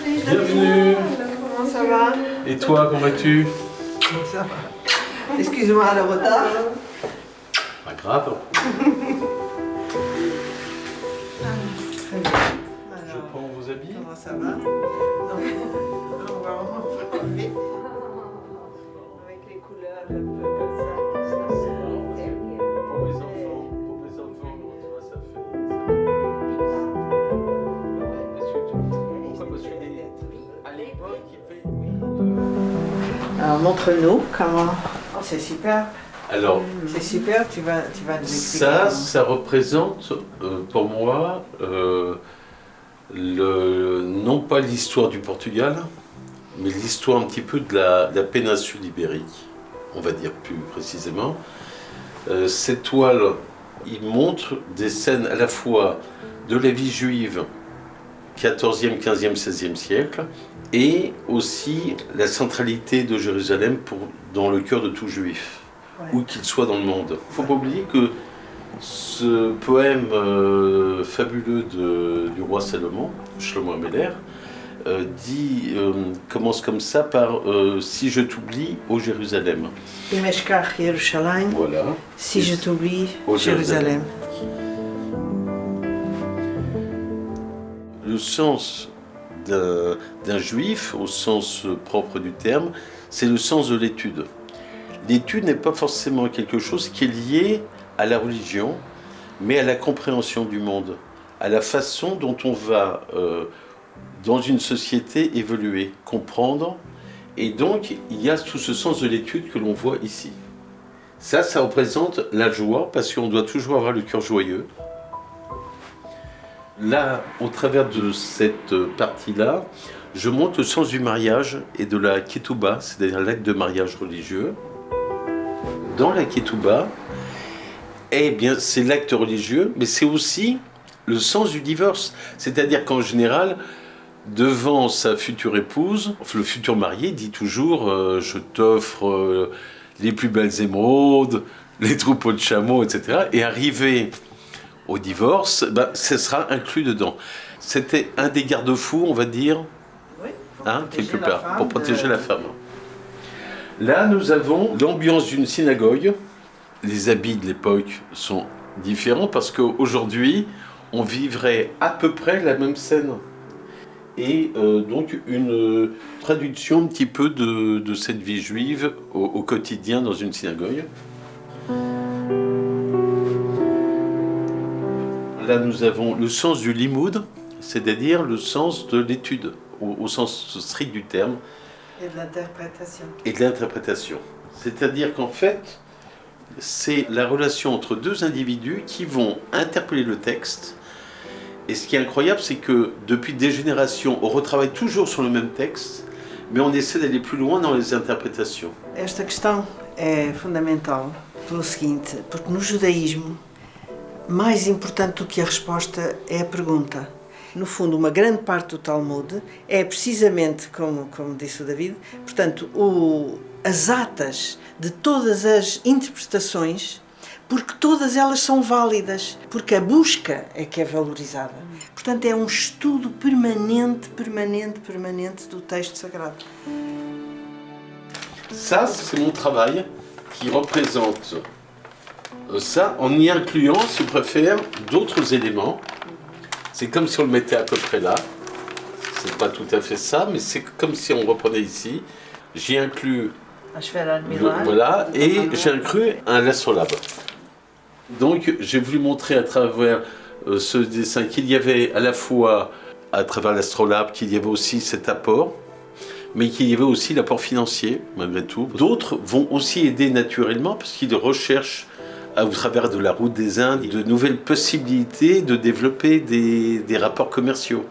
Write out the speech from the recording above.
Bienvenue. Comment ça va? Et toi, comment vas-tu? Ça va. Excuse-moi le retard. Pas grave. Très bien. Je prends vos habits. Comment ça va? On va enlever. Avec les couleurs un peu comme ça. Pour mes enfants, tu vois, ça fait. Pourquoi? Parce qu'à l'époque, ils payaient. Alors montre-nous comment. Oh, c'est super. Alors, C'est super, tu vas nous expliquer. ça représente pour moi non pas l'histoire du Portugal, mais l'histoire un petit peu de la péninsule ibérique, on va dire plus précisément. Cette toile, il montre des scènes à la fois de la vie juive 14e, 15e, 16e siècle, et aussi la centralité de Jérusalem dans le cœur de tout juif, où qu'il soit dans le monde. Il ne faut pas oublier que ce poème fabuleux du roi Salomon, Shlomo Ameler, commence comme ça par Si je t'oublie, ô Jérusalem. Imeshkach Yerushalayim. Voilà. Si je t'oublie, Ô Jérusalem. Le sens d'un juif, au sens propre du terme, c'est le sens de l'étude. L'étude n'est pas forcément quelque chose qui est lié à la religion, mais à la compréhension du monde, à la façon dont on va, dans une société, évoluer, comprendre. Et donc, il y a tout ce sens de l'étude que l'on voit ici. Ça représente la joie, parce qu'on doit toujours avoir le cœur joyeux. Là, au travers de cette partie-là, je montre le sens du mariage et de la ketouba, c'est-à-dire l'acte de mariage religieux. Dans la ketouba, eh bien, c'est l'acte religieux, mais c'est aussi le sens du divorce. C'est-à-dire qu'en général, devant sa future épouse, le futur marié dit toujours je t'offre les plus belles émeraudes, les troupeaux de chameaux, etc. Et arrivé au divorce, ce sera inclus dedans. C'était un des garde-fous, on va dire, Oui, quelque part, pour protéger la femme. Là, nous avons l'ambiance d'une synagogue. Les habits de l'époque sont différents parce qu'aujourd'hui, on vivrait à peu près la même scène. Et donc une traduction un petit peu de cette vie juive au quotidien dans une synagogue. Là, nous avons le sens du limoud, c'est-à-dire le sens de l'étude, au sens strict du terme. Et de l'interprétation. Et de l'interprétation. C'est-à-dire qu'en fait, c'est la relation entre deux individus qui vont interpeller le texte. Et ce qui est incroyable, c'est que depuis des générations, on retravaille toujours sur le même texte, mais on essaie d'aller plus loin dans les interprétations. Esta questão é fundamental pelo seguinte, porque no judaísmo, mais importante do que a resposta é a pergunta. No fundo, uma grande parte do Talmud é precisamente, como disse o David, portanto, as atas de todas as interpretações, porque todas elas são válidas, porque a busca é que é valorizada. Portanto, é um estudo permanente do texto sagrado. Ça, c'est mon travail qui représente ça en y incluant, si on préfère, d'autres éléments. C'est comme si on le mettait à peu près là. C'est pas tout à fait ça, mais c'est comme si on reprenait ici. J'y inclus voilà, et j'ai inclus un l'astrolabe. Donc j'ai voulu montrer à travers ce dessin qu'il y avait à la fois, à travers l'astrolabe, qu'il y avait aussi cet apport, mais qu'il y avait aussi l'apport financier, malgré tout. D'autres vont aussi aider naturellement, parce qu'ils recherchent, au travers de la route des Indes, de nouvelles possibilités de développer des rapports commerciaux.